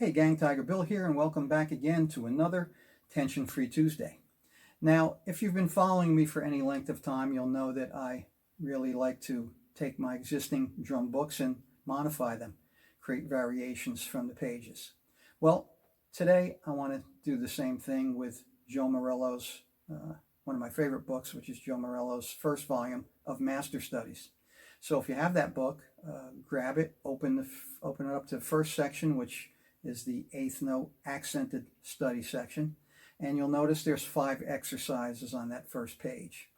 Hey gang, TigerBill here, and welcome back again to another Tension-Free Tuesday. Now, if you've been following me for any length of time, you'll know that I really like to take my existing drum books and modify them, create variations from the pages. Well, today I want to do the same thing with Joe Morello's, one of my favorite books, which is Joe Morello's first volume of Master Studies. So if you have that book, grab it, open it up to the first section, which is the eighth note accented study section, and you'll notice there's 5 exercises on that first page.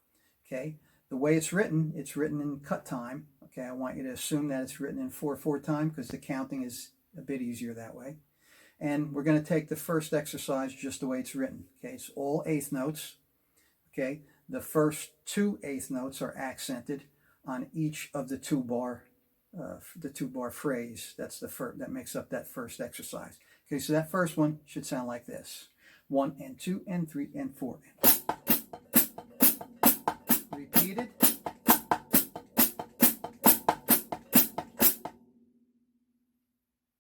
Okay, the way it's written in cut time. Okay, I want you to assume that it's written in 4/4 time because the counting is a bit easier that way. And we're going to take the first exercise just the way it's written. Okay, it's all eighth notes. Okay, the first 2 eighth notes are accented on each of the 2-bar phrase. That's the first, that makes up that first exercise. Okay, so that first one should sound like this: 1 and 2 and 3 and 4. Repeated.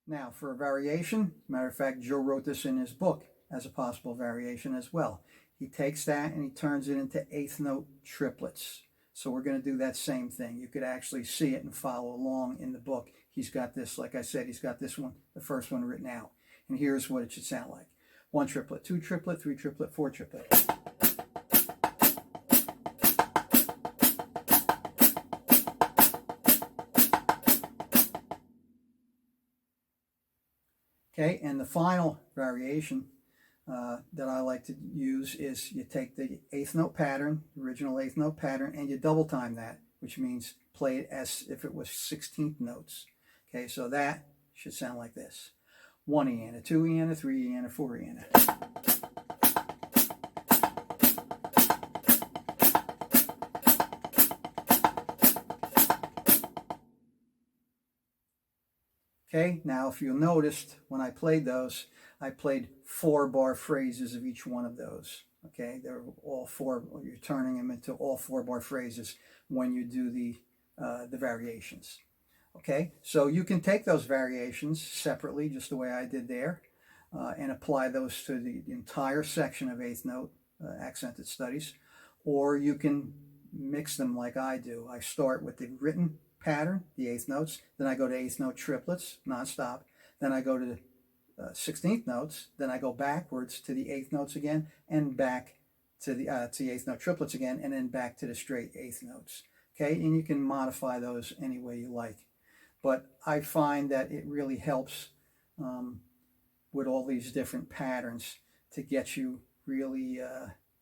Now for a variation, matter of fact, Joe wrote this in his book as a possible variation as well. He takes that and he turns it into eighth note triplets. So we're going to do that same thing. You could actually see it and follow along in the book. He's got this, like I said, he's got this one, the first one written out. And here's what it should sound like: 1 triplet, 2 triplet, 3 triplet, 4 triplet. Okay, and the final variation that I like to use is you take the eighth note pattern, original eighth note pattern, and you double time that, which means play it as if it was 16th notes. Okay, so that should sound like this: 1 eana, 2 eana, 3 eana, 4 eana. Okay, now if you noticed, when I played those, I played 4-bar phrases of each one of those. Okay, they're all 4, you're turning them into all 4-bar phrases when you do the variations. Okay, so you can take those variations separately, just the way I did there, and apply those to the entire section of eighth note accented studies, or you can mix them like I do. I start with the written pattern, the eighth notes, then I go to eighth note triplets non-stop, then I go to the 16th notes, then I go backwards to the eighth notes again, and back to the eighth note triplets again, and then back to the straight eighth notes. Okay, and you can modify those any way you like, but I find that it really helps with all these different patterns to get you really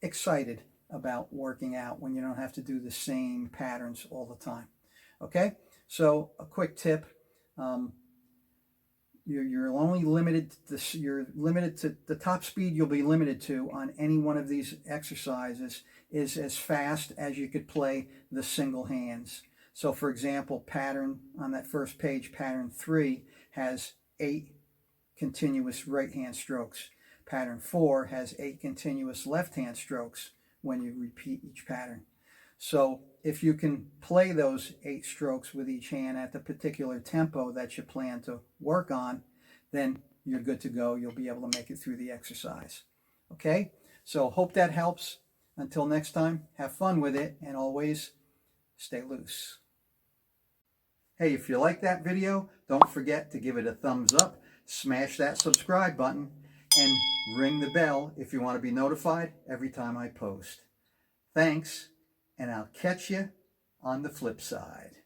excited about working out when you don't have to do the same patterns all the time. Okay, so a quick tip: you're only limited to this, you're limited to the top speed you'll be limited to on any one of these exercises is as fast as you could play the single hands. So for example, pattern on that first page, pattern 3 has 8 continuous right hand strokes. Pattern 4 has 8 continuous left hand strokes when you repeat each pattern. So if you can play those 8 strokes with each hand at the particular tempo that you plan to work on, then you're good to go. You'll be able to make it through the exercise. Okay, so hope that helps. Until next time, have fun with it, and always stay loose. Hey, if you like that video, don't forget to give it a thumbs up, smash that subscribe button, and ring the bell if you want to be notified every time I post. Thanks. And I'll catch you on the flip side.